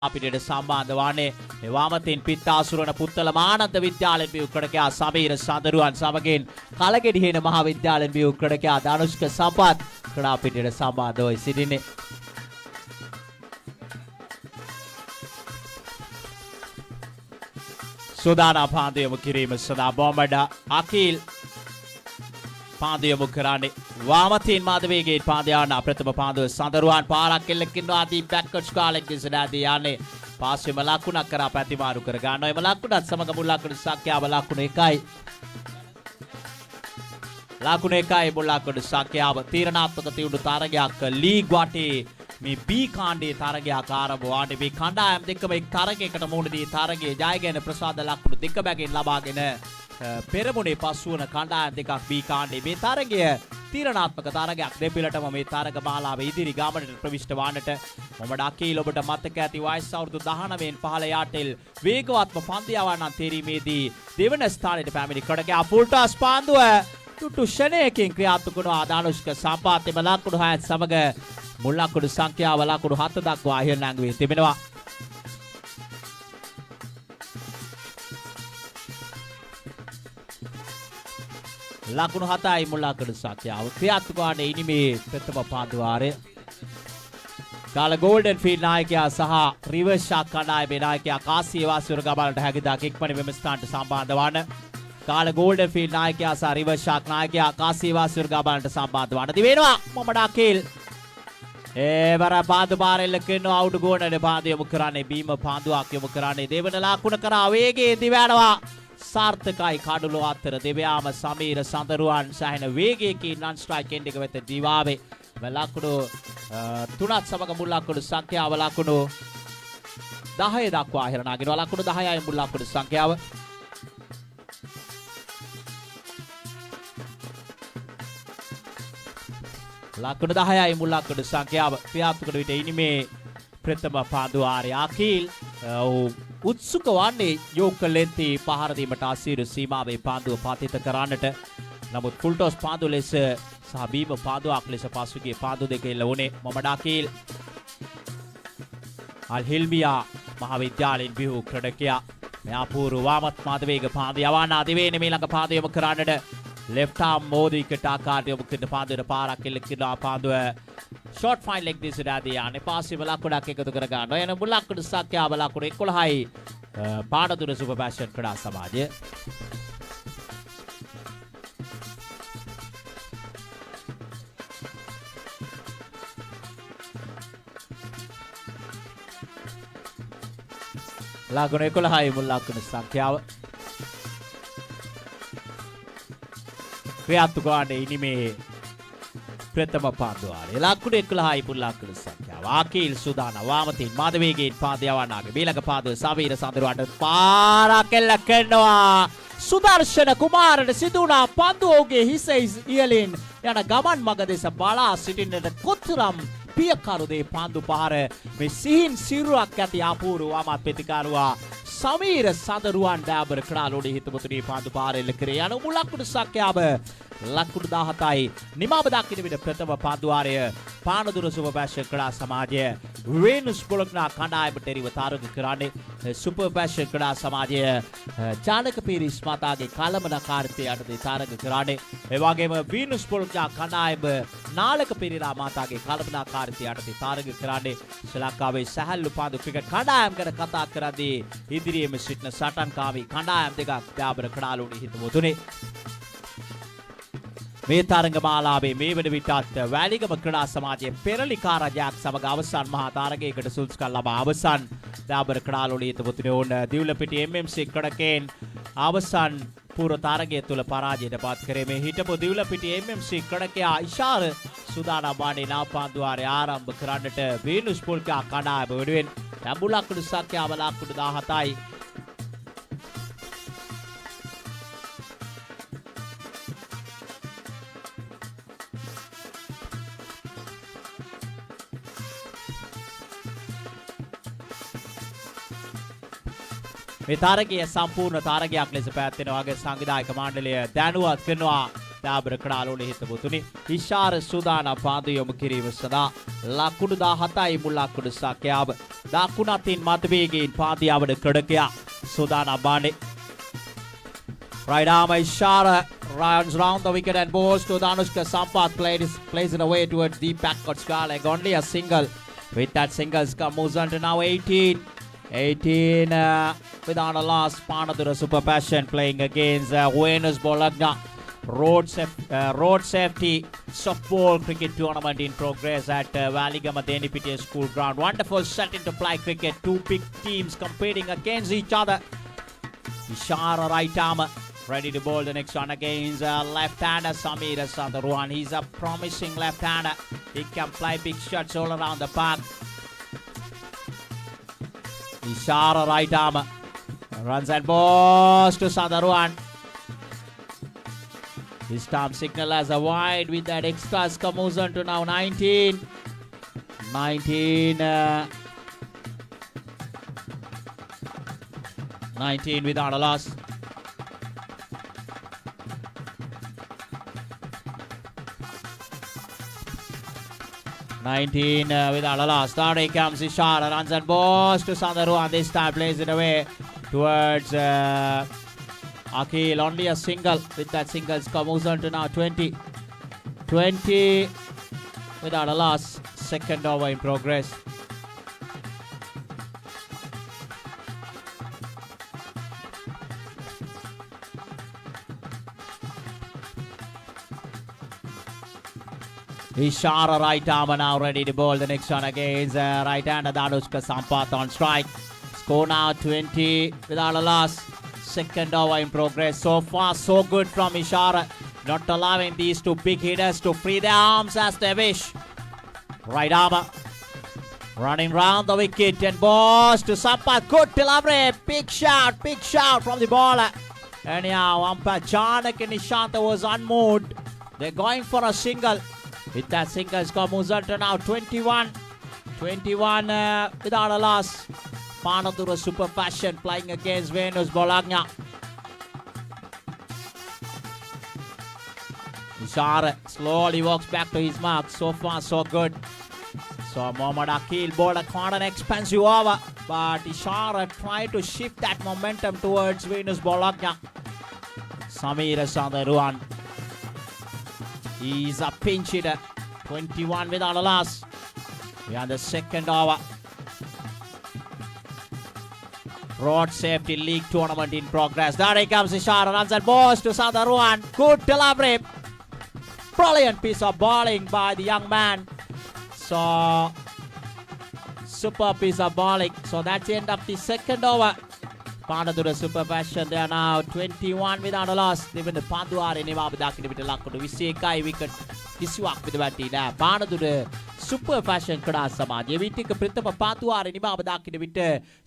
අපිට සම්බන්ධ වන්නේ මේ වාමතින් පිත්තාසුරන පුත්තල මානන්ද විද්‍යාලයෙන් බිහි ක්‍රඩකයා සමීර සඳරුවන් සමගින් කලගෙඩිහින මහා විද්‍යාලයෙන් බිහි ක්‍රඩකයා ධනුෂ්ක සම්පත් ක්‍රඩා පිටියට සම්බන්ධ වී සිටින්නේ. සෝදානා පාන්දු යොමු කිරීම සඳහා බොම්බඩ අකිල් පාන්දු යොමු කරන්නේ වාමතින් මාධවේගේ පාන්දු යවන ප්‍රථම පාන්දුව සඳරුවන් පාරක් එල්ලකින්නවා දී බැක්වර්ඩ්ස් කාලෙක ඉස්සරහදී යන්නේ පාසෙම ලකුණක් කරා ප්‍රතිමාරු කර ගන්නවා. එම ලකුණත් සමග මුල් ලකුණු සංඛ්‍යාව ලකුණු 1යි. ලකුණු 1යි මුල් ලකුණු සංඛ්‍යාව තීරණාත්මක තියුණු තරගයක් ලීග් වටේ මේ B කාණ්ඩයේ තරගයක් ආරම්භ වන්නේ මේ කණ්ඩායම් දෙකම එක් තරගයකට මුහුණ දී තරගයේ ජයගෙන ප්‍රසාද ලකුණු දෙක බැගින් ලබාගෙන පෙරමුණේ පසුවන කණ්ඩායම් දෙකක් B කාණ්ඩයේ මේ තරගය තීරණාත්මක තරගයක් දෙපිලටම මේ තරග මාලාවේ ඉදිරි ගමනට ප්‍රවිෂ්ඨ වන්නට මොහමඩ් අකීල් ඔබට මතක ඇති වයස අවුරුදු 19න් පහළ යාටෙල් වේගවත්ම පන්දු යවන්නන් තීරීමේදී දෙවන ස්ථානයට පැමිණි ක්‍රඩකයා ෆුල් ටාස් පාන්දුව තුටු ෂණයකින් ක්‍රියාත්මක වන ධනුෂ්ක සම්පාතේම ලකුණු 6ත් සමග මුල් ලකුණු සංඛ්‍යාව ලකුණු 7 දක්වා ඉහළ නැංගුවේ තිබෙනවා. ලකුණු 7යි මුල් ලකුණු සංඛ්‍යාව ක්‍රියාත්මක වන්නේ ඉනිමේ ප්‍රථම පාන්දු වාරය. ගාල ගෝල්ඩන් ෆීල්ඩ් නායකයා සහ රිවර්ස් ෂාට් කණ්ඩායමේ නායකයා කාසිය වාසිවර ගමනට හැකිදා ඉක්මනින් මෙම ස්ථානට සම්බන්ධ වන ගාල ගෝල්ඩන් ෆීල්ඩ් නායකයා සහ රිවර්ස් ෂාට් නායකයා කාසිය වාසිවර ගමනට සම්බන්ධ වන දිවෙනවා මොහමඩ් අකීල් ඒවර පාන්දු පාරෙල්ල කරනවා අවුට් ගෝනට පාන්දු යොමු කරන්නේ බීම පාන්දුවක් යොමු කරන්නේ දෙවන ලකුණ කරා වේගයෙන් දිවයනවා සාර්ථකයි කඩුළු අතර දෙවයාම සමීර සඳරුවන් සෑහෙන වේගයකින් නන් ස්ට්‍රයික් එන්ඩ් එක වෙත දිවාවේ ලකුණු 3ත් සමග මුල් ලකුණු සංඛ්‍යාව ලකුණු 10 දක්වා ඉහළ නගිනවා. ලකුණු 10යි මුල් ලකුණු සංඛ්‍යාව. ලකුණු 10යි මුල් ලකුණු සංඛ්‍යාව ක්‍රියාත්මක වන විට ඉනිමේ ප්‍රථම පාන්දු වාරය අකීල් උත්සුක වන්නේ යෝක ලෙන්ති පහර දීමට අසීරු සීමාවේ පාන්දුව පතිත කරන්නට. නමුත් ෆුල් ටොස් පාන්දු ලෙස සහ බීම පාන්දුවක් ලෙස පසුගිය පාන්දු දෙක එල්ල වුණේ මොහමඩ් අකීල්. අල් හිල්මියා මහා විද්‍යාලයෙන් බිහි ක්‍රඩකයා මේ අපූර්ව වාමත් මාධවේග පාන්දු යවන්න දිවේන මේ ළඟ පාන්දු යොමු කරන්නට left arm මෝදිකට ආකාරයට යොමු කරන පාන්දුවට පාරක් එල්ල කරනවා. පාන්දුව ෂෝට් ෆයින් ලෙග් දිසාදී යන්නේ පාසෙම ලකුණක් එකතු කර ගන්නවා. එන මුල් ලකුණු සංඛ්‍යාව ලකුණු 11යි පාඩදුර සුපර් පැෂන් ක්‍රීඩා සමාජය. ලකුණු 11යි මුල් ලකුණු සංඛ්‍යාව ක්‍රියාත්මක වන්නේ ඉනිමේ ප්‍රථම පාන්දු වාරය. ලකුණු 11යි මුල් ලකුණු සංඛ්‍යාව. අකීල් සුදානා වාමතින් මාධවේගයෙන් පාන්දු යවන්නාගේ මීළඟ පාන්දුව සමීර සඳරුවන්ට පාරක් එල්ල කරනවා. සුදර්ශන කුමාරට සිදුවුණා පන්දු ඔහුගේ හිස ඉහළින් යන ගමන් මඟ දෙස බලා සිටින්නට කොතරම් පියකරුදේ පන්දු පහර මේ සිහින් සිරුරක් ඇති අපූර්ව වමත් ප්‍රතිකාරුවා සමීර සඳරුවන් ඩාබර් ක්‍රාලෝඩි හිතමුතුනී පන්දු පාර එල්ල කරේ යන මුල් ලකුණු සංඛ්‍යාව ලකුණු 17යි නිමාව දක්වන විට ප්‍රථම පන්දු වාරය පානදුර සුපර් පැෂන් ක්‍රීඩා සමාජය රේනුස් පොලොක්නා කණ්ඩායමට එරෙහිව තරග කරන්නේ සුපර් පැෂන් ක්‍රීඩා සමාජය ජානක පීරිස් මතාගේ කළමනාකාරීත්වය යටතේ තරග කරන්නේ. ඒ වගේම වීනුස් පොලොක්නා කණ්ඩායම නාලක පෙරේරා මතාගේ කළමනාකාරීත්වය යටතේ තරග කරන්නේ. ශ්‍රී ලංකාවේ සැහැල්ලු පන්දු ක්‍රිකට් කණ්ඩායම් ගැන කතා කරද්දී ඉදිරියේම සිටින සටන්කාමී කණ්ඩායම් දෙකක් ඩාබර් ක්‍රාලෝඩි හිතමුතුනේ. මේ තරඟ මාලාවේ මේ වන විටත් වැලිගම ක්‍රීඩා සමාජයේ පෙරලිකා රජයක් සමග අවසන් මහා තරගයකට සුදුසුකම් ලබා අවසන් ඩාබර් ක්‍රාලෝඩි හිතමුතුනේ ඕන දිවුලපිටිය MMC ක්‍රඩකෙන් අවසන් පූර්ව තරගය තුල පරාජයට පත් කරේ. මේ හිටපු දිවුලපිටිය MMC ක්‍රඩකයා ඉෂාර සුදානම් වන්නේ නව පාන්දු වාරය ආරම්භ කරන්නට වීනුස් පොල්කා කණ්ඩායම වෙනුවෙන් මුල් ලකුණු සංඛ්‍යාව ලකුණු 17යි. මේ තරගය සම්පූර්ණ තරගයක් ලෙස පැවැත්වෙන වගේ සංවිධායක මණ්ඩලය දැනුවත් කරනවා. ඩාබර් ක්‍රාලෝඩි හිතමුතුනි ඉෂාර සුදානම් පාන්දු යොමු කිරීම සඳහා ලකුණු 17යි මුල් ලකුණු සංඛ්‍යාව දකුණතින් මතවේගයෙන් පාදියාවට ක්‍රඩකයා සුදානම් වන්නේ. Right arm Ishara runs round the wicket and balls to Danushka Sampath, plays it away towards deep backward skyleg. Only a single. With that single, moves on to now 18. 18 without a loss. Panadura Super Passion playing against Venus Bologna. Road safety softball cricket tournament in progress at Valigama Denipitiya School Ground. Wonderful set into play cricket. Two big teams competing against each other. Ishara right arm ready to bowl the next one against left-hander Samira Sadaruan. He's a promising left-hander. He can play big shots all around the park. Ishara right arm runs and balls to Sadaruan. This time signal as a wide with that extra moves on to now 19. 19 without a loss. 19 without a loss. There comes Ishara, runs and balls to Sandaruan. This time plays it away towards Akhil. Only a single. With that single, moves on to now 20. 20 without a loss. Second over in progress. Ishara right arm now ready to bowl the next one against right-hander Danushka Sampath on strike. Score now 20 without a loss. Second over in progress. So far so good from Ishara. Not allowing these two big hitters to free their arms as they wish. Right arm running round the wicket and balls to Sampath. Good delivery. Big shout from the bowler. Anyhow, umpire Janak and Nishanta was unmoved. They're going for a single. With that single score moves on to now 21. 21 without a loss. Panadura Super Passion playing against Venus Bologna. Ishara slowly walks back to his mark. So far so good. So Mohammad Akhil bowled a quite an expensive over. But Ishara tried to shift that momentum towards Venus Bologna. Samira Sadaruan. He's a pinch hitter. 21 without a loss. We are the second over. Road Safety League tournament in progress. There he comes Ishara, runs and balls to Sadaruan. Good delivery. Brilliant piece of bowling by the young man. So, super piece of bowling. So that's the end of the second over. Panadura Super Passion, they are now 21 without a loss. Even the Panduare නිවාව දකින්න විට ලක්වුණු 21යි wicket 20ක් විතර වැටීලා. Panadura Super Passion ක්‍රඩා සමාජයේ විටික ප්‍රථම පාදුවාරේ නිවාව දකින්න විට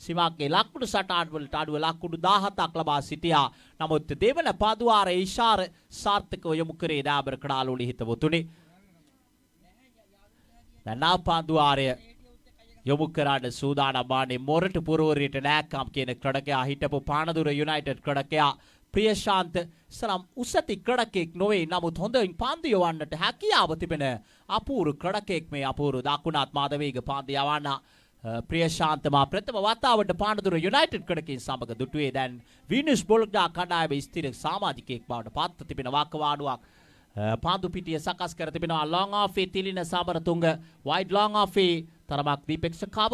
සිමාගේ ලක්වුණු සටහන් වලට අඩුව ලක්වුණු 17ක් ලබා සිටියා. නමුත් දෙවන පාදුවාරේ ඉෂාර සාර්ථකව යොමු කරේ ඩාබර් ක්‍රඩාලුලි හිතවතුනි. දැන් පාදුවාරය යොමු කරන්න සූදානම් වන්නේ මොරටු පුරවරයට නෑකම් කියන ක්‍රඩකයා හිටපු පානදුර යුනයිටඩ් ක්‍රඩකයා ප්‍රියශාන්ත සරම් උසති ක්‍රඩකෙක් නොවේ නමුත් හොඳින් පන්දු යවන්නට හැකියාව තිබෙන අපූර්ව ක්‍රඩකෙක් මේ අපූර්ව දකුණත් මාදවේග පන්දු යවන්න ප්‍රියශාන්ත මා ප්‍රථම වතාවට පානදුර යුනයිටඩ් ක්‍රඩකෙන් සමග දුටුවේ දැන් විනුස් බොල්ගා කණ්ඩායමේ ස්ථිර සමාජිකයෙක් බවට පත්ව තිබෙන වාකවාඩුවක් පාන්දු පිටිය සකස් කර තිබෙනවා long off Thilina Samaratunga wide long off තරමක් දීපෙක්ෂ කාව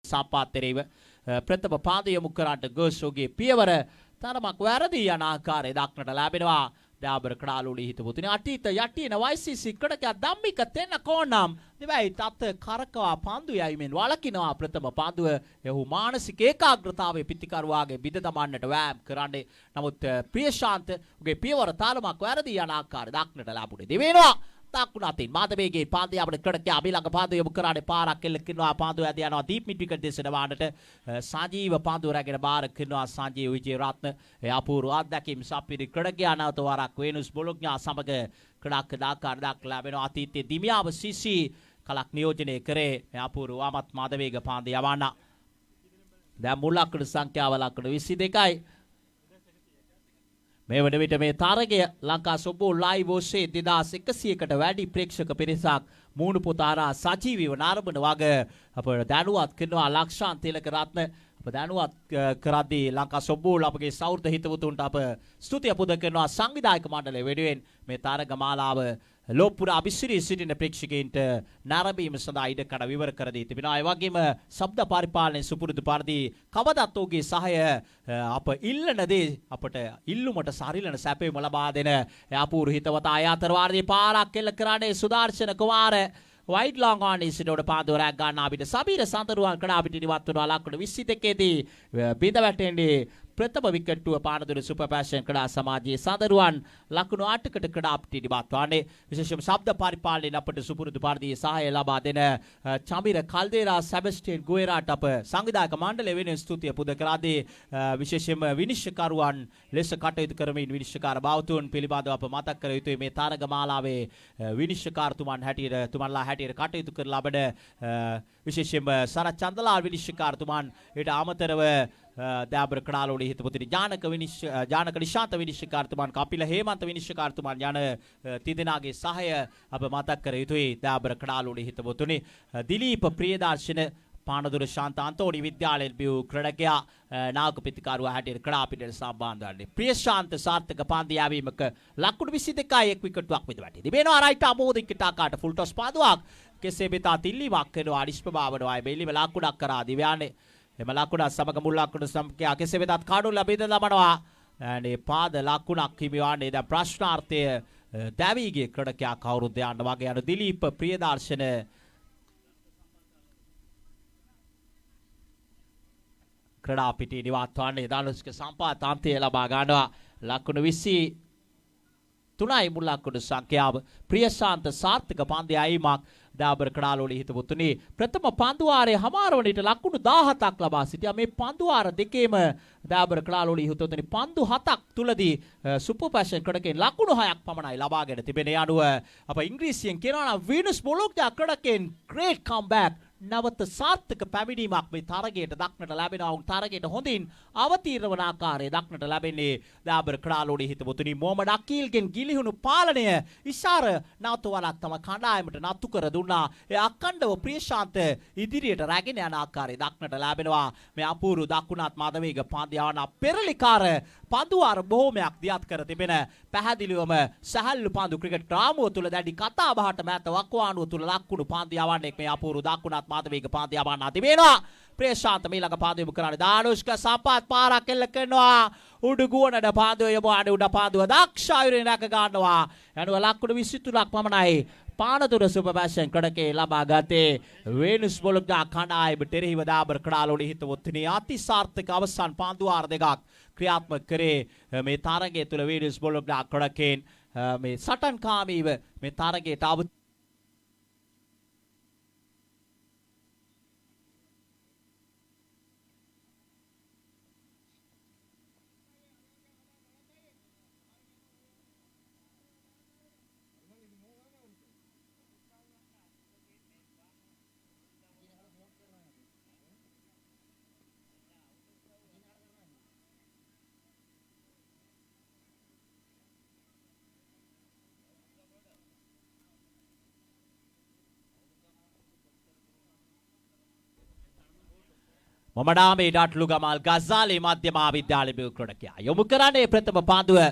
සාපාතරේව ප්‍රථම පාද යොමු කරාට ගෝසෝගේ පියවර තරමක් වැරදි යන ආකාරය දක්නට ලැබෙනවා. ඩාබර් ක්‍රඩාලුලි හිතවතුනි අතීත යටින YCC ක්‍රඩකයා ධම්මික තෙන්න කෝනම් දෙවයි තත් කරකවා පන්දු යයිමෙන් වළකිනවා ප්‍රථම පන්දුව. එහු මානසික ඒකාග්‍රතාවයේ පිටිකරුවාගේ බිඳ දමන්නට වෑම් කරන්නේ. නමුත් ප්‍රියශාන්ත උගේ පියවර තාලමක් වැරදි යන ආකාරය දක්නට ලැබුණේ. දෙවෙනවා දක්ුණාතින් මාධවේගේ පාන්දියාවට කඩකියා ඊළඟ පාන්දුව යොමු කරානේ පාරක් එල්ල කරනවා පාන්දුව ඇද යනවා දීප් මිඩ් විකට් දෙසට වාඩට සංජීව පාන්දුව රැගෙන බාර කරනවා සංජීව විජේරත්න අපූර්ව අත්දැකීම් සපිරි කඩකියා නැවත වරක් වේනුස් බොලොග්නා සමග කඩක් දාකාරයක් ලැබෙනවා අතීතයේ දිමියාව සිසි කලක් නියෝජනය කරේ අපූර්ව ආමත් මාධවේග පාන්දියාවන්න දැන් මුල් අක්කඩ සංඛ්‍යාව ලක්කඩ 22යි මේ වන විට මේ තරගය ලංකා සොබ්බෝ ලයිව් ඔස්සේ 2100කට වැඩි ප්‍රේක්ෂක පිරිසක් මූණු පොත ආරා සජීවීව නරඹන වග අප දැනුවත් කරනවා ලක්ෂාන් තිලකරත්න අප දැනුවත් කරද්දී ලංකා සොබ්බෝ අපගේ සෞර්ධ හිතවතුන්ට අප ස්තුතිය පුද කරනවා සංවිධායක මණ්ඩලය වෙනුවෙන් මේ තරග මාලාව ලෝපුර අභිශ්‍රී සිටින ප්‍රේක්ෂකයින්ට නරඹීම සඳහා ඉඩකඩ විවර කර දී තිබෙනවා. ඒ වගේම ශබ්ද පරිපාලනයේ සුපුරුදු පරිදි කවදත් ඔහුගේ සහාය අප ඉල්ලන දේ අපට ඉල්ලුමට සරිලන සැපයීම ලබා දෙන අපූර්ව හිතවතා අතර වාර්දී පාරක් එල්ල කරන්නේ සුදර්ශන කුමාර වයිඩ් ලොං ඔන් ඉසිඩෝඩ පාන්දුව රැක් ගන්න අපිට සබීර සඳරුවන් කඩා පිට ඉවත් වෙනවා ලක්කඩ 22 දී බිඳ වැටෙන්නේ ප්‍රථම විකට්ටුව පානදුර සුපර් පැෂන් කඩා සමාජයේ සඳරුවන් ලකුණු 8කට කඩා අපිට ඉවත් වන්නේ විශේෂම ශබ්ද පරිපාලනයෙන් අපට සුපුරුදු පරිදි සහාය ලබා දෙන චමිර කල්දේරා සෙබස්ටියන් ගුවෙරාට අප සංවිධායක මණ්ඩලය වෙනුවෙන් ස්තුතිය පුද කරාදී විශේෂයෙන්ම විනිශ්චයකරුවන් ලෙස කටයුතු කරමින් විනිශ්චයකාර බෞතුන් පිළිබඳව අප මතක් කර යුතුයි මේ තරග මාලාවේ විනිශ්චයකාරතුමන් හැටියට තුමන්ලා හැටියට කටයුතු කර ලබන විශේෂයෙන්ම සරත් චන්දලාල් විනිශ්චයකාරතුමන් ඊට අමතරව දෑබර කඩාලෝඩි හිතපොතිනි ජානක නිශාන්ත විනිශ්චයකාරතුමන් කපිල හේමන්ත විනිශ්චයකාරතුමන් යන තිදෙනාගේ සහාය අප මතක් කර යුතුයි දෑබර කඩාලෝඩි හිතපොතුනි දිලීප ප්‍රියදර්ශන පානදුර ශාන්ත අන්තෝනි විද්‍යාලයෙන් බිව් ක්‍රීඩකයා නායක පිටිකාරුවා හැටියට කඩා පිටට සම්බන්ධ වන්නේ ප්‍රියශාන්ත සාර්ථක පාන්දු යැවීමක ලකුණු 22යි එක් විකට්ටුවක් විතර වැටි තිබෙනවා රයිට් අමෝදින් කිටාකාට ෆුල් ටොස් පාදුවක් කෙසේ වෙතත් තිල්ලිමක් කරනවා අනිෂ්ප භාවනවායි බෙල්ලිම ලකුණක් කරා දිව්‍යන්නේ එම ලකුණ සමග මුල් ලකුණු සමග කෙසේ වෙතත් කාඩු ලැබෙද ලබනවා මේ පාද ලකුණක් හිමිවන්නේ දැන් ප්‍රශ්නාර්ථය දැවීගේ ක්‍රීඩකයා කවුරුද යන්න වගේ යන දිලීප ප්‍රියදර්ශන ක්‍රීඩා පිටි නිවාත් වන්නේ දානුෂ්ක සම්පාත අන්තය ලබා ගන්නවා ලකුණු 23යි මුල් ලකුණු සංඛ්‍යාව ප්‍රියශාන්ත සාර්ථක පන්දු යැවීමක් දාබර කඩාලෝලි හිතපොතුනි ප්‍රථම පන්දුවාරයේ හමාරවණිට ලකුණු 17ක් ලබා සිටියා මේ පන්දුවාර දෙකේම දාබර කඩාලෝලි හිතපොතුනි පන්දු 7ක් තුලදී සුපර් පැෂන් ක්‍රීඩකෙන් ලකුණු 6ක් පමණයි ලබාගෙන තිබෙන යනුව අප ඉංග්‍රීසියෙන් කියනවා නම් වීනස් බොලොග්නා ක්‍රීඩකෙන් ග්‍රේට් කම්බැක් නවත සාර්ථක පැමිණීමක් මේ තරගයට දක්නට ලැබෙනවා. උන් තරගයට හොඳින් අවතීර්ණ වන ආකාරය දක්නට ලැබෙන්නේ දාබර කඩාලෝඩි හිතපොතුනි මොහමඩ් අකීල්ගෙන් ගිලිහුණු පාලනය ඉෂාර නවතවලක් තම කණ්ඩායමට නතු කර දුන්නා. ඒ අඛණ්ඩව ප්‍රියශාන්ත ඉදිරියට රැගෙන යන ආකාරය දක්නට ලැබෙනවා. මේ අපූර්ව දකුණත් මාධවේග පාන්දියාවන පෙරලිකාර පන්දුවාර බොහෝමයක් දියත් කර තිබෙන පැහැදිලිවම සැහැල්ලු පන්දු ක්‍රිකට් ග්‍රාමුව තුල දැඩි කතා බහට මෑත වකවානුව තුල ලක්කුණු පාන්දියාවන්නෙක් මේ අපූර්ව දකුණත් මාධවේග පාන්දියාවන්න තිබෙනවා. ප්‍රේශාන්ත මීළඟ පාන්දුව යොමු කරන්නේ දානුෂ්ක සම්පත් පාරක් එල්ල කරනවා උඩු ගුවනට පාන්දුව යොමු ආනේ උඩ පාන්දුව දක්ෂ අයුරින් රැක ගන්නවා යනුව ලක්කුණු 23ක් පමණයි පානදුර සුපර් පැෂන් ක්‍රීඩකේ ලබා ගත්තේ වේනුස් බොලොග්නා කණ්ඩායම දෙරෙහිව දාබර කඩාලෝලි හිතවතුනි අති සාර්ථක අවසන් පාන්දුවාර දෙකක් ක්‍රියාත්මක කරේ මේ තරගය තුළ වේනුස් බොලොග්නා ක්‍රීඩකෙන් මේ සටන්කාමීව මේ තරගයට මොමඩාමේ ඩාට්ලු ගමල් ගසාලි මධ්‍යම විද්‍යාලය බිව් ක්‍රීඩකයා යොමු කරන්නේ ප්‍රථම පාන්දුව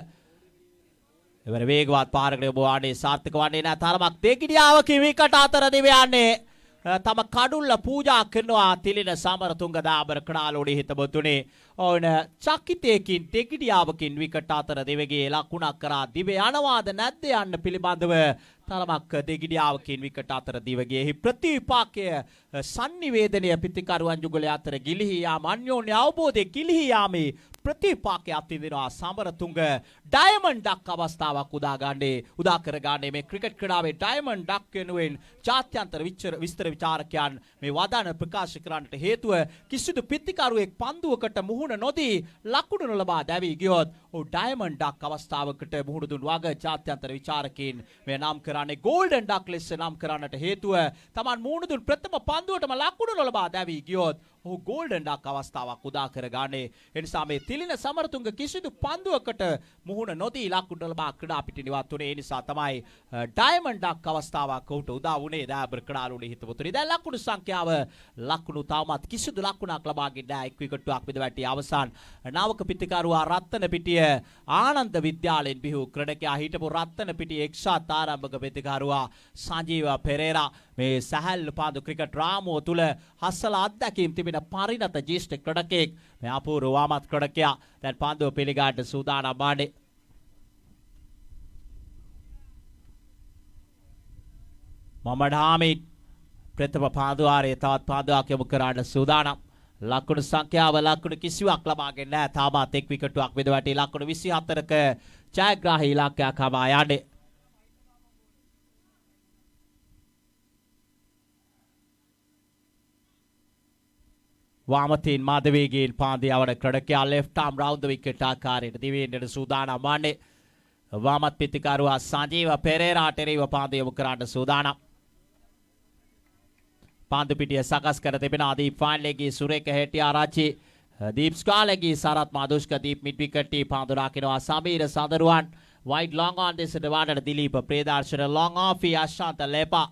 එවර වේගවත් පාරකට යොමු වන්නේ සාර්ථක වන්නේ නැහැ තරමක් දෙගිඩියාවකින් විකට අතර දිවයන්නේ තම කඩුල්ල පූජා කරනවා තිලින සමරතුංග දාබර කඩාලෝඩි හිතබතුනේ ඕන චකිතයකින් දෙගිඩියාවකින් විකට අතර දෙවගේ ලකුණක් කරා දිව යනවාද නැද්ද යන්න පිළිබඳව තරමක් දෙගිඩියාවකින් විකට අතර දිවගේ ප්‍රතිවිපාකය සංනිවේදනය පිටිකරුවන් යුගලයේ අතර ගිලිහි යාම අන්‍යෝන්‍ය අවබෝධයේ ගිලිහි යාමේ ප්‍රතිපාකයක් තිබෙනවා සමරතුංග ඩයමන්ඩ් ඩක් අවස්ථාවක් උදා කරගන්නේ මේ ක්‍රිකට් ක්‍රීඩාවේ ඩයමන්ඩ් ඩක් වෙනුවෙන් ජාත්‍යන්තර විස්තර විචාරකයන් මේ වදන ප්‍රකාශ කරන්නට හේතුව කිසිදු පිත්තිකරුවෙක් පන්දුවකට මුහුණ නොදී ලකුණු නොලබා දැවී ගියොත් ඩයමන්ඩ් ඩක් අවස්ථාවකට මුහුණ දුන් වග ජාත්‍යන්තර විචාරකයින් මේ නම් කරන්නේ ගෝල්ඩන් ඩක් ලෙස නම් කරන්නට හේතුව තමන් මුහුණ දුන් ප්‍රථම පන්දුවටම ලකුණු නොලබා දැවී ගියොත් ඔහු ගෝල්ඩන් ඩක් අවස්ථාවක් උදා කරගන්නේ. එනිසා මේ තිලින සමරතුංග කිසිදු පන්දුවකට මුහුණ නොදී ලකුණු ලබා ක්‍රීඩා පිටින් ඉවත් වුණේ. ඒ නිසා තමයි ඩයමන්ඩ් ඩක් අවස්ථාවක් ඔහුට උදා වුණේ. දෑබර් ක්‍රීඩාලුනේ හිතවතුනි. දැන් ලකුණු සංඛ්‍යාව ලකුණු තවමත් කිසිදු ලකුණක් ලබාගෙන නැහැ. එක් විකට්ටුවක් බිඳ වැටි අවසන් නාවක පිටිකරුවා රත්නපිටිය ආනන්ද විද්‍යාලයෙන් බිහි ක්‍රීඩකයා හිටපු රත්නපිටිය එක්සත් ආරම්භක පිටිකරුවා සංජීව පෙරේරා මේ සැහැල්ලු පාදු ක්‍රිකට් රාමුව තුල හස්සල අත්දැකීම් තිබෙන පරිණත ජ්‍යෙෂ්ඨ ක්‍රීඩකයෙක් මේ අපූර්ව වාමත් ක්‍රීඩකයා දැන් පන්දුව පිළිගන්න සූදානම් වන්නේ. මොහමඩ් හාමිඩ් ප්‍රථම පාදුවාරයේ තවත් පාදුවක් යොමු කරන්න සූදානම්. ලකුණු සංඛ්‍යාව ලකුණු කිසිවක් ලබාගෙන නැහැ. තාමත් එක් විකටුවක් බෙද වැටි ලකුණු 24ක ජයග්‍රාහී ඉලක්කයක් හමා යන්නේ. වාමතින් මාධවේගයෙන් පාන්දු යවන ක්‍රීඩකයා left arm round the wicket ආකාරයට දිවෙන්නට සූදානම් වන්නේ. වාමත් පිටිකරුවා සංජීව පෙරේරාට එරෙහිව පාන්දු යොමු කරන්න සූදානම්. පාන්දු පිටිය සකස් කර තිබෙන ආදීප් ෆයින්ලේගේ සුරේක හෙටිආරච්චි දීප් ස්කාලේගේ සරත් මාදුෂ්ක දීප් මිඩ් විකට්ටි පාන්දු රකිනවා Sameera Sandaruwan wide long on දෙසට වාඩට දිලීප ප්‍රේදර්ශන ලොං ඔෆ් අශාන්ත ලේපා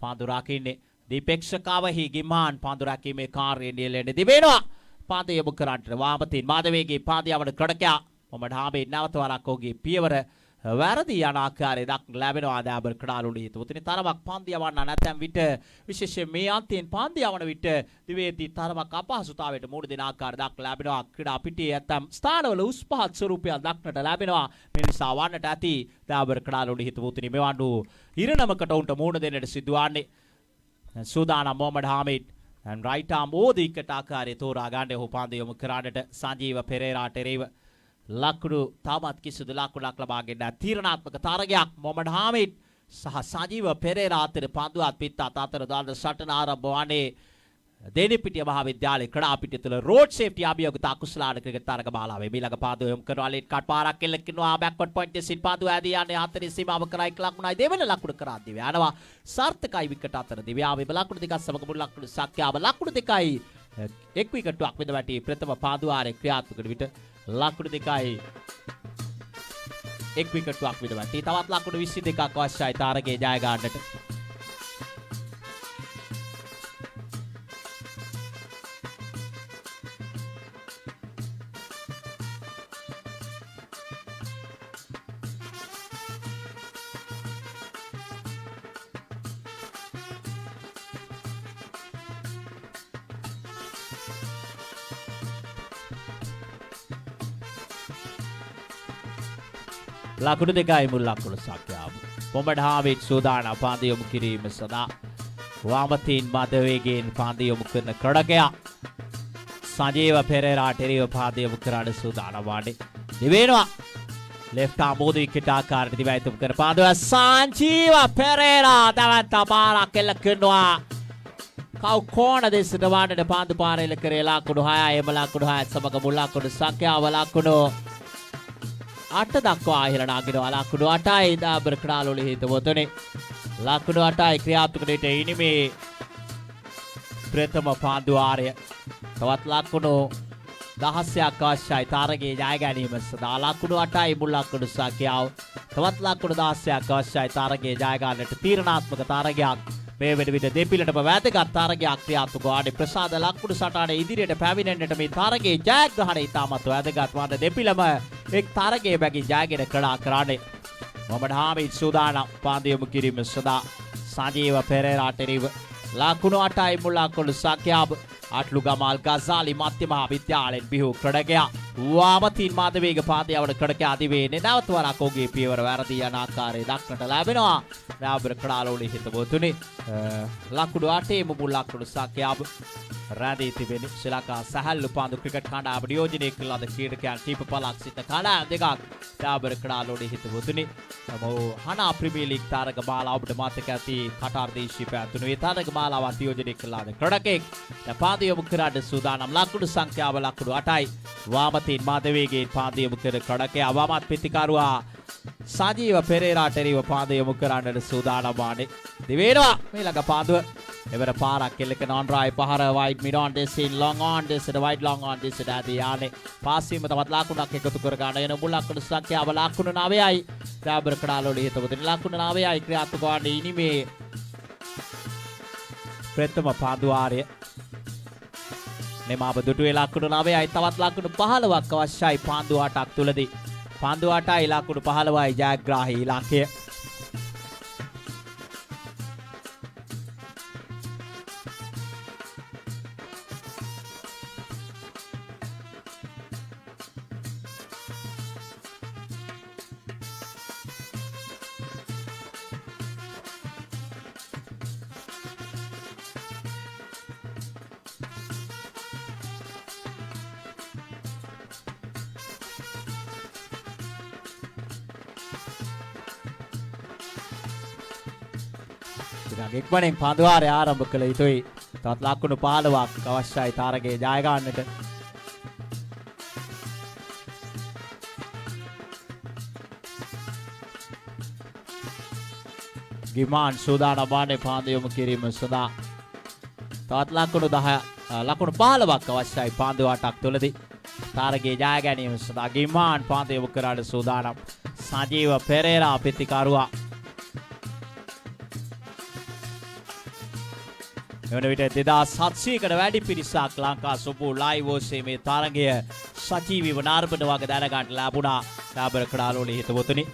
පාන්දු රකින්නේ දීපෙක්ෂකවහි ගිමාන් පාන්දු රැකීමේ කාර්යය නියැලෙන්නේ තිබෙනවා. පාන්දු යොමු කරන්නට වාමතින් මාධවේගේ පාන්දු යවන ක්‍රීඩකයා මොහමඩ් හාමිඩ් නැවත වරක් ඔහුගේ පියවර වැරදි යන ආකාරය දක්න ලැබෙනවා. දෑබර් ක්‍රීඩාලුනේ හිතවතුනි තරමක් පාන්දු යවන්න නැත්නම් විට විශේෂයෙන් මේ අන්තයෙන් පාන්දු යවන විට දිවේදී තරමක් අපහසුතාවයට මුහුණ දෙන ආකාරය දක්න ලැබෙනවා. ක්‍රීඩා පිටියේ නැත්නම් ස්ථානවල උස් පහත් ස්වරූපයක් දක්නට ලැබෙනවා. මේ නිසා වන්නට ඇති දෑබර් ක්‍රීඩාලුනේ හිතවතුනි මෙවන් වූ ඉරණමකට උන්ට මුහුණ දෙන්නට සිදුවන්නේ. සූදානම් මොහමඩ් හාමිඩ් and right arm ඕදීකට ආකාරයේ තෝරා ගන්න ඔහු පාන්දු යොමු කරන්නට සංජීව පෙරේරාට එරෙහිව ලකුණු තාමත් කිසිදු ලකුණක් ලබාගෙන නැහැ. තීරණාත්මක තරගයක් මොහමඩ් හාමිඩ් සහ සංජීව පෙරේරා අතර පන්දුවත් පිටත් අතර දාන සටන ආරම්භ වන්නේ දෙනිපිටිය මහාවිද්‍යාලයේ ක්‍රීඩා පිටිය තුළ රෝඩ් සේෆ්ටි අභියෝගත අකුසලාන ක්‍රිකට් තරග මාලාවේ මීළඟ පාන්දුව යොමු කරනවා. ලේට් කට් පාරක් එල්ලකිනවා බෑක්වර්ඩ් පොයින්ට් එකේ සිට පාන්දුව ඇදී යන්නේ හතරේ සීමාව කරා එක් ලකුණයි දෙවන ලකුණ කරා දිව යනවා. සාර්ථකයි විකට් අතර දිව යාවේ ලකුණු දෙකක් සමග මුල් ලකුණු සංඛ්‍යාව ලකුණු දෙකයි එක් විකට්ටුවක් බිඳ වැටි ප්‍රථම පාන්දුවාරයේ ක්‍රියාත්මක වන විට ලකුණු දෙකයි එක් විකට්ටුවක් බිඳ වැටි තවත් ලකුණු 22ක් අවශ්‍යයි තරගයේ ජය ගන්නට. ලකුණු දෙකයි මුල් ලකුණු සංඛ්‍යාව. මොහමඩ් හාමිඩ් සූදානම් පාන්දු යොමු කිරීම සඳහා වාමතින් මාධවේගයෙන් පාන්දු යොමු කරන ක්‍රීඩකයා සංජීව පෙරේරාට එරෙහිව පාන්දු යොමු කරන්න සූදානම් වන්නේ. දිවෙනවා left arm බෝධි විකට් ආකාරයට දිවයිතුම් කර පාන්දුව සංජීව පෙරේරා දවන්ත පාරක් එල්ල කරනවා. කව් කෝණ දෙසට වාඩට පාන්දු පාර එල්ල කරේ ලකුණු 6යි. එම ලකුණු 6 සමග මුල් ලකුණු සංඛ්‍යාව ලකුණු 8 දක්වා ඉහළ නාගිනවා. ලකුණු 8යි දෑබර් ක්‍රීඩාලුනේ හිතවතුනි. ලකුණු 8යි ක්‍රියාත්මක දෙට ඉනිමේ ප්‍රථම පාන්දුවාරය. තවත් ලකුණු 16ක් අවශ්‍යයි තරගයේ ජය ගැනීම සඳහා. ලකුණු 8යි මුල් ලකුණු සංඛ්‍යාව. තවත් ලකුණු 16ක් අවශ්‍යයි තරගයේ ජය ගන්නට. තීරණාත්මක තරගයක් මේ වෙන විට දෙපිලටම වැදගත් තරගයක් ක්‍රියාත්මක වන්නේ. ප්‍රසාද ලකුණු සටහනේ ඉදිරියට පැමිණෙන්නට මේ තරගයේ ජයග්‍රහණය ඉතාමත් වැදගත් වන දෙපිලම එක් තරගයේ බැගින් ජයගෙන ක්‍රීඩා කරන්නේ. මොහමඩ් හාමිඩ් සූදානම් පාන්දු යොමු කිරීම සඳහා සංජීව පෙරේරාට එරෙහිව ලකුණු 8යි මුල් ලකුණු සංඛ්‍යාව. අට්ලු ගමාල් ගසාලි මධ්‍ය මහා විද්‍යාලයෙන් බිහි ක්‍රීඩකයා වාමතින් මාධවේග පාන්දු යවන ක්‍රීඩකයා දිවෙන්නේ නැවත වරක් ඔහුගේ පියවර වැරදි යන ආකාරය දක්නට ලැබෙනවා. දෑබර් ක්‍රීඩාලුනේ හිතවතුනි ලකුණු 8යි මුල් ලකුණු සංඛ්‍යාව රැඳී තිබෙන ශ්‍රී ලංකා සැහැල්ලු පාන්දු ක්‍රිකට් කණ්ඩායම නියෝජනය කළ ලද ක්‍රීඩකයන් කීප පළක් සිට කණ්ඩායම් දෙකක් ඩාබර් කඩාලෝඩේ හිත වුදුනි. මොහු හනා ප්‍රීමියර් ලීග් තාරක මාලාව ඔබට මතක ඇති කටාර් දේශීය පැවැත්වුණු ඒ තාරක මාලාව නියෝජනය කළ ලද ක්‍රීඩකෙක් දැන් පාන්දු යොමු කරන්න සූදානම්. ලකුණු සංඛ්‍යාව ලකුණු 8යි. වාමතින් මාධවේගයෙන් පාන්දු යොමු කර ක්‍රීඩකයා වමත් පිතිකරුවා සජීව පෙරේරාට එරෙහිව පාන්දු යොමු කරන්නට සූදානම් වන්නේ. දිවෙනවා මේ ළඟ පාන්දුව. එවර පාරක් කෙල්ලක non right පහර wide mid on this in long on this and wide long on this දාදී යන්නේ. පාස් වීම තවත් ලකුණක් එකතු කර ගන්න එන මුල් ලකුණු සංඛ්‍යාව ලකුණු 9යි. ඩාබර් කඩාලෝඩේ හිතවදින ලකුණු 9යි ක්‍රියාත්මක වන්නේ ඉනිමේ ප්‍රථම පාන්දු වාරය. නෙමාව දුටුවේ ලකුණු 9යි. තවත් ලකුණු 15ක් අවශ්‍යයි පාන්දු 8ක් තුලදී. පාන්දු 8යි ලකුණු 15යි ජයග්‍රාහී ඉලක්කය. ඉක්මනින් පාන්දු වාරය ආරම්භ කළ යුතුයි. තවත් ලකුණු 15ක් අවශ්‍යයි තාරකයේ ජය ගන්නට. ගිමාන් සූදානම් වන්නේ පාන්දු යොමු කිරීම සඳහා. තවත් ලකුණු 15ක් අවශ්‍යයි පාන්දු 8ක් තුලදී. තාරකයේ ජය ගැනීම සඳහා ගිමාන් පාන්දු යොමු කරන්න සූදානම්. සජීව පෙරේරා පිතිකරුවා එවන විට 2700කට වැඩි පිරිසක් ලංකා සොපු ලයිව් ඔස්සේ මේ තරගය සජීවීව නරඹන වගේ දැනගන්න ලැබුණා. ඩාබර් කඩාලෝඩේ හිතවතුනි.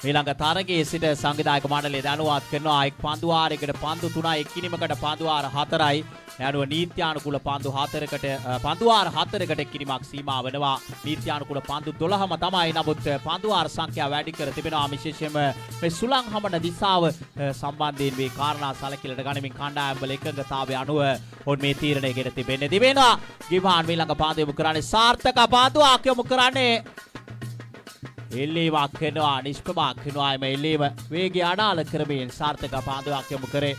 ඊළඟ තරගයේ සිට සංවිධායක මණ්ඩලය දැනුවත් කරනවා එක් පන්දු වාරයකට පන්දු 3යි එක්කිරීමකට පන්දු වාර 4යි. යනුව නීත්‍යානුකූල පන්දු 4කට පන්දු වාර 4කට එක්කිරීමක් සීමා වෙනවා. නීත්‍යානුකූල පන්දු 12ම තමයි. නමුත් පන්දු වාර සංඛ්‍යාව වැඩි කර තිබෙනවා. විශේෂයෙන්ම මේ සුළං හමන දිශාව සම්බන්ධයෙන් මේ කාරණා සැලකිල්ලට ගනිමින් කණ්ඩායම් වල එකඟතාවය අනුව ඔවුන් මේ තීරණය ගෙන තිබෙනවා. ගිමාන් ඊළඟ පාන්දු යොමු කරන්නේ සාර්ථක පාන්දුවක් යොමු කරන්නේ. එල්ලීමක් වෙනවා නිෂ්ප්‍රභාක් වෙනවා. එම එල්ලීම වේගය අඩාල කරමින් සාර්ථක පාන්දුවක් යොමු කරේ.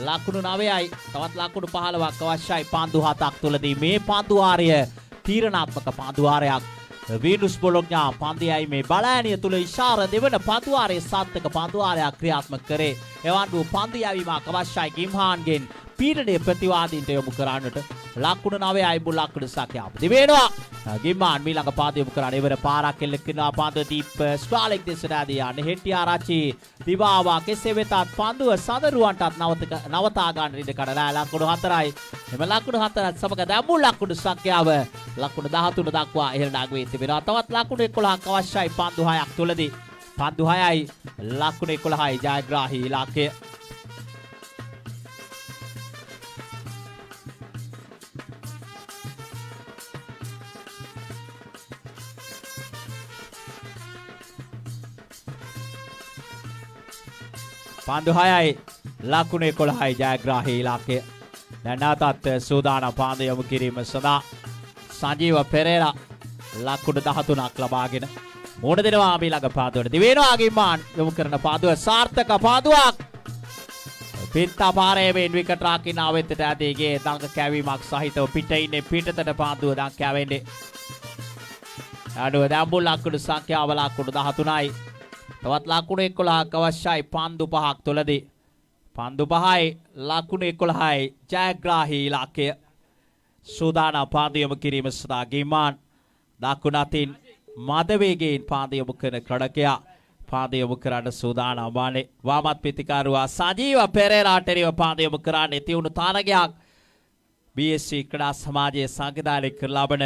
ලකුණු 9යි. තවත් ලකුණු 15ක් අවශ්‍යයි පාන්දු 7ක් තුලදී. මේ පාන්දු වාරය තීරණාත්මක පාන්දු වාරයක්. වීනුස් බොලොග්නා පන්දියයි මේ බලෑනිය තුල ඉෂාර දෙවන පාන්දු වාරයේ සාර්ථක පාන්දු වාරයක් ක්‍රියාත්මක කරේ. එවන් වූ පාන්දු යැවීමක් අවශ්‍යයි ගිම්හාන්ගෙන් පීඩනයේ ප්‍රතිවාදීන්ට යොමු කරන්නට. ලකුණු 9යි මුල් ලකුණු සංඛ්‍යාව දිවෙනවා. ගිම්මාන් ඊළඟ පාන්දු යොමු කරන්නේ. ඉවර පාරක් එල්ලකිනවා පාන්දු දීප් ස්ට්‍රාලික් දෙසට ආදී යන්නේ. හෙට්ටිආරච්චි දිවාවා කෙසේ වෙතත් පාන්දුව සදරුවන්ටත් නවතා ගන්න ඉඩ කඩලා ලකුණු 4යි. එම ලකුණු 4ත් සමග දැන් මුල් ලකුණු සංඛ්‍යාව ලකුණු 13 දක්වා ඉහළ නගවී තිබෙනවා. තවත් ලකුණු 11ක් අවශ්‍යයි පාන්දු 6ක් තුලදී. පාන්දු 6යි ලකුණු 11යි ජයග්‍රාහී ඉලක්කය. පාන්දු 6යි ලකුණු 11යි ජයග්‍රාහී ඉලක්කය. දැන් නැවතත් සූදානම් පාන්දු යොමු කිරීම සඳහා සජීව පෙරේරා ලකුණු 13ක් ලබාගෙන මෝඩ දෙනවා ඊළඟ පාන්දුවට. දිවෙනවා ගිම්මාන් යොමු කරන පාන්දුව සාර්ථක පාන්දුවක්. පිට්ටා පාරේ වෙන් විකට් රාකින ආවෙත්තට ඇදීගේ දඟ කැවීමක් සහිතව පිට ඉන්නේ පිටතට පාන්දුව දඟ කැවෙන්නේ. අඩුව දැන් මුල් ලකුණු සංඛ්‍යාව ලකුණු 13යි. තවත් ලකුණු 11ක් අවශ්‍යයි පාන්දු 5ක් තුලදී. පාන්දු 5යි ලකුණු 11යි ජයග්‍රාහී ඉලක්කය. සූදානම් පාන්දු යොමු කිරීම සඳහා ගිම්මාන් දකුණ අතින් මද වේගයෙන් පාන්දු යොමු කරන ක්‍රීඩකයා පාන්දු යොමු කරන්න සූදානම් වන්නේ. වාමත් පිතිකරුවා සජීව පෙරේරාට එරෙහිව පාන්දු යොමු කරන්නේ තියුණු තාරකයක්. BSC ක්‍රීඩා සමාජයේ සංවිධානය කර ලබන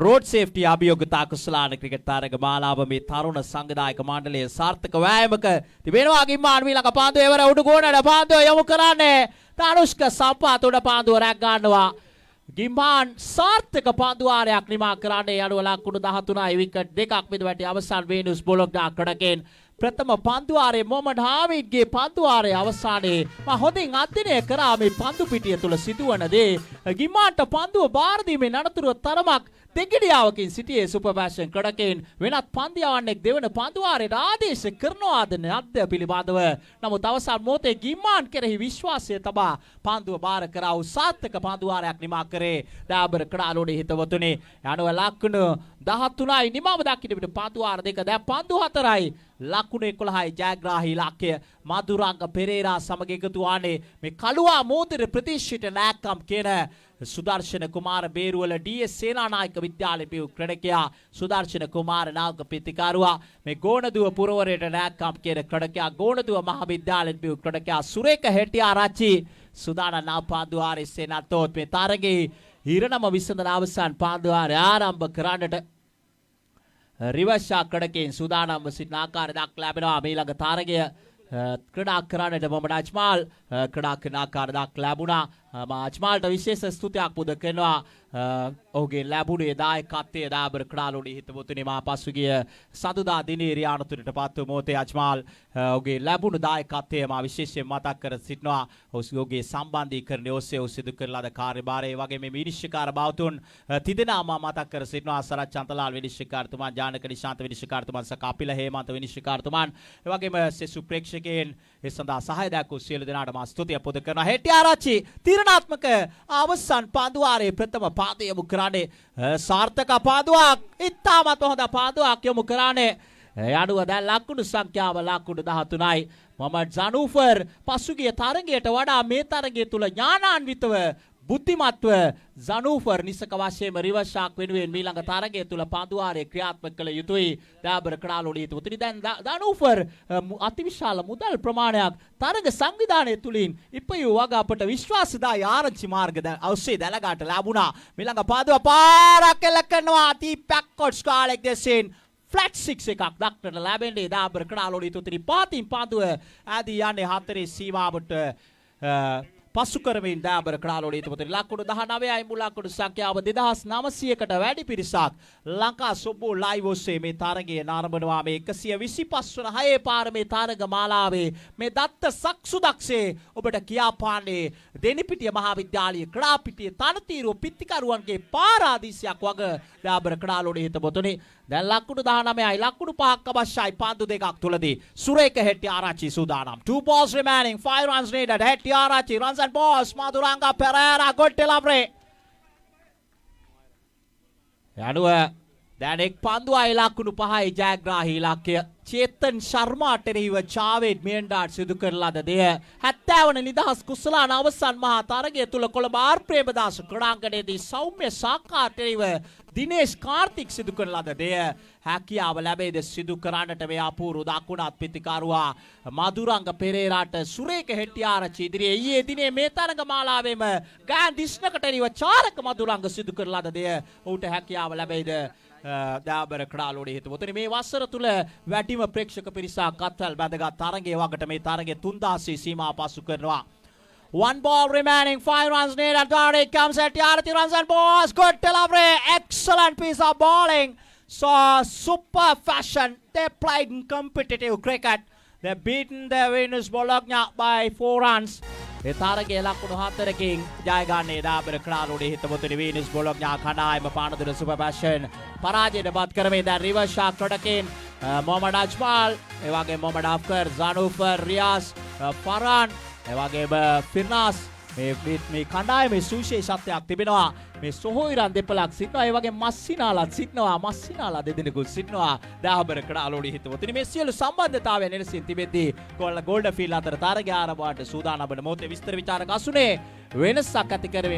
रोड सेफ्टी अभियोगिता कुशलान क्रिकेट तारक मालाव මේ තරුණ සංවිධායක මණ්ඩලයේ සාර්ථක වෑයමක තිබෙනවා. ගිම්මාන් ඊළඟ පාන්දුව එවර උඩු ගෝනට පාන්දුව යොමු කරන්නේ. තානුෂ්ක සම්පාත උඩ පාන්දුව රැක් ගන්නවා. ගිම්මාන් සාර්ථක පාන්දු වාරයක් නිමා කරන්නේ. අඩුව ලකුණු 13යි විකට් දෙකක් මිද වැටි අවසන් වේනුස් බොලොග්නා ක්‍රඩකෙන් ප්‍රථම පන්දුවාරයේ මොහමඩ් හාමිඩ්ගේ පන්දුවාරයේ අවසානයේ මම හොඳින් අධ්‍යයනය කරා මේ පන්දු පිටිය තුල සිදුවන දේ. ගිමාන්ට පන්දුව බාර දීමේ නඩතුර තරමක් දෙගිඩියාවකින් සිටියේ සුපර්ෆැෂන් කඩකෙන් වෙනත් පන්දියාවන්නෙක් දෙවන පන්දුවාරයට ආදේශ කරනවාද නැද්ද පිළිබඳව. නමුත් අවසන් මොහොතේ ගිමාන් කෙරෙහි විශ්වාසය තබා පන්දුව බාර කරා වූ සාර්ථක පන්දුවාරයක් නිමා කරේ ඩාබර් කඩාලෝඩේ හිතවතුනි. යනුව ලකුණු 13යි නිමාව දක්ිට පිට පන්දුවාර දෙක දැන් පන්දු 4යි ලකුණු 11යි ජයග්‍රාහී ඉලක්කය මදුරංග පෙරේරා සමග එකතු වන්නේ මේ කළුවා මෝදිර ප්‍රතිශ්ඨිත නායකම් කියන සුදර්ශන කුමාර බේරුවල ඩී.එස්. සේනානායක විද්‍යාලයේ පියු ක්‍රීඩකයා සුදර්ශන කුමාර නායක පිතිකරුවා මේ ගෝණදුව පුරවරයට නායකම් කියන ක්‍රීඩකයා ගෝණදුව මහාවිද්‍යාලයේ පියු ක්‍රීඩකයා සුරේක හෙටිආරච්චි සුදාන නාපාදුවාරේ සේනාතෝත් මේ තරගේ හිරණම විසඳන අවසන් පාදුවාරය ආරම්භ කරන්නට රිවර්ෂා ක්‍රීඩකයන් සූදානම්ව සිටින ආකාරය දක්ලා ලැබෙනවා. ඊළඟ තරගය ක්‍රීඩා කරන්නට මොහමඩ් අජ්මාල් ක්‍රීඩා කරන ආකාරය දක්ලා ලැබුණා. අජ්මාල්ට විශේෂ ස්තුතියක් පුද කරනවා. ඔහුගේ ලැබුණේ දායකත්වයේ ඩාබර් කඩාලෝඩේ හිතවතුනි මා පසුගිය සඳුදා දිනේ රියානතුරට පත්ව මොහොතේ අජ්මාල් ඔහුගේ ලැබුණු දායකත්වය මා විශේෂයෙන් මතක් කර සිටිනවා. ඔහුගේ සම්බන්ධීකරණය ඔස්සේ ඔහු සිදු කරන ලද කාර්යභාරය වගේ මේ විනිශ්චයකාර බවතුන් තිදෙනා මා මතක් කර සිටිනවා. සරත් චන්තලාල් විනිශ්චයකාරතුමා, ජානක නිශාන්ත විනිශ්චයකාරතුමා සහ කපිල හේමන්ත විනිශ්චයකාරතුමාන් එවැගේම සෙසු ප්‍රේක්ෂකයන් ඒ සඳහා සහාය දක්වූ සියලු දෙනාට මා ස්තුතිය පුද කරනවා. හෙටිආරච්චි තීරණාත්මක අවසන් පාදුවාරයේ ප්‍රථම පාදය යොමු කරන්නේ සාර්ථක පාදුවක්. ඉතාමත් හොඳ පාදුවක් යොමු කරන්නේ. යනුව දැන් ලකුණු සංඛ්‍යාව ලකුණු 13යි. මොහමඩ් ජනූෆර් පසුගිය තරගයට වඩා මේ තරගය තුල ඥානාන්විතව බුද්ධිමත්ව ජනූෆර් නිසක වශයෙන්ම රිවර්ෂාක් වෙනුවෙන් මීළඟ තරගය තුල පන්දුවාරයේ ක්‍රියාත්මක කළ යුතුයි. ඩාබර් කඩාලෝඩේ හිතවතුනි දැන් ජනූෆර් අතිවිශාල මුදල් ප්‍රමාණයක් තරග සංවිධානය තුලින් ඉපයූ වග අපට විශ්වාසදායි ආරංචි මාර්ග ඔස්සේ දැලගාට ලැබුණා. මීළඟ පාදුව පාරක් එල්ල කරනවා. තීප්පක් කොට්ස් කාලෙක් දෙසින් ෆ්ලැට් 6 එකක් දක්නට ලැබෙන්නේ ඩාබර් කඩාලෝඩේ හිතවතුනි පාතින් පන්දුව ආදී යන්නේ 4 සීමාවට පසු කරමින් ඩාබර් කඩාලෝඩේ හිතවතුනි ලකුණු 19යි මුල් ලකුණු සංඛ්‍යාව 2900කට වැඩි පිරිසක් ලංකා සොබ්බෝ ලයිව් ඔස්සේ මේ තරගය නරඹනවා. මේ 125 වන 6 පාර මේ තරග මාලාවේ මේ දත්ත සක්සුදක්සේ ඔබට කියාපාන්නේ දෙනිපිටිය මහාවිද්‍යාලීය ක්‍රඩාපිටිය තනතිරුව පිත්තිකරුවන්ගේ පාරාදීසයක් වග ඩාබර් කඩාලෝඩේ හිතවතුනි දැන් ලකුණු 19යි ලකුණු 5ක් අවශ්‍යයි පන්දු දෙකක් තුලදී. සුරේක හෙටිආරච්චි සූදානම්. 2 balls remaining 5 runs needed. හෙටිආරච්චි runs and balls. Maduranga Pereira good delivery. යනුව දැන් එක් පන්දුවයි ලකුණු 5යි ජයග්‍රාහී ඉලක්කය. චේතන් ශර්මාට එරෙහිව චාවේඩ් මේන්ඩාට් සිදු කරන ලද දෙය 70 වන නිදහස් කුසලාන අවසන් මහා තරගය තුල කොළඹ ආර් ප්‍රේමදාස ක්‍රීඩාංගණයේදී සෞම්‍ය සාකාට එරෙහිව දිනේෂ් කාර්තික් සිදු කරන ලද දෙය හැකියාව ලැබෙයිද සිදු කරන්නට මේ අපූර්ව දකුණත් පිතිකරුවා මදුරංග පෙරේරාට සුරේක හෙටිආරච්චි ඉදිරියේ ඊයේ දිනේ මේ තරග මාලාවේම ගෑන් දිස්නකට එරෙහිව චාරක මදුරංග සිදු කරන ලද දෙය ඔහුට හැකියාව ලැබෙයිද ඩාබර් කඩාලෝඩේ හිතවතුනි මේ වසර තුල වැඩිම ප්‍රේක්ෂක පිරිසක් අත්වැල් බැඳගත් තරගයේ වකට මේ තරගය 3000 සීමා පසු කරනවා. 1 ball remaining 5 runs needed. It comes at Yarati runs and balls. Good delivery. Excellent piece of bowling. So super fashion. They played in competitive cricket. They beaten the Venus Bologna by 4 runs. ඒ තරගයේ ලකුණු 4කින් ජය ගන්නේ ඩාබර් කඩාලෝඩේ හිතවතුනි වීනස් බොලොග්නා කණ්ඩායම Panadura super passion පරාජයට පත් කරමින් දැන් රිවර්ෂා ක්‍රඩකෙන් මොහමඩ් අජ්මාල් ඒ වගේ මොහමඩ් අෆ්කර් ජනූෆර් රියාස් ෆරාන් ඒ වගේම ෆිර්නාස් මේ කණ්ඩායමේ සුවිශේෂත්වයක් තිබෙනවා. මේ සොහොයිරන් දෙපළක් සිටිනවා. ඒ වගේ මස්සිනාලත් සිටිනවා. මස්සිනාලා දෙදෙනෙකුත් සිටිනවා. ඩාබර් කඩාලෝඩේ හිතවතුනි මේ සියලු සම්බන්ධතාවයන් එලෙසින් තිබෙද්දී ගෝල්ඩන්ෆීල්ඩ් අතර තරගය ආරම්භවට සූදානම් වන මොහොතේ විස්තර විචාරක අසුනේ වෙනසක් ඇති කර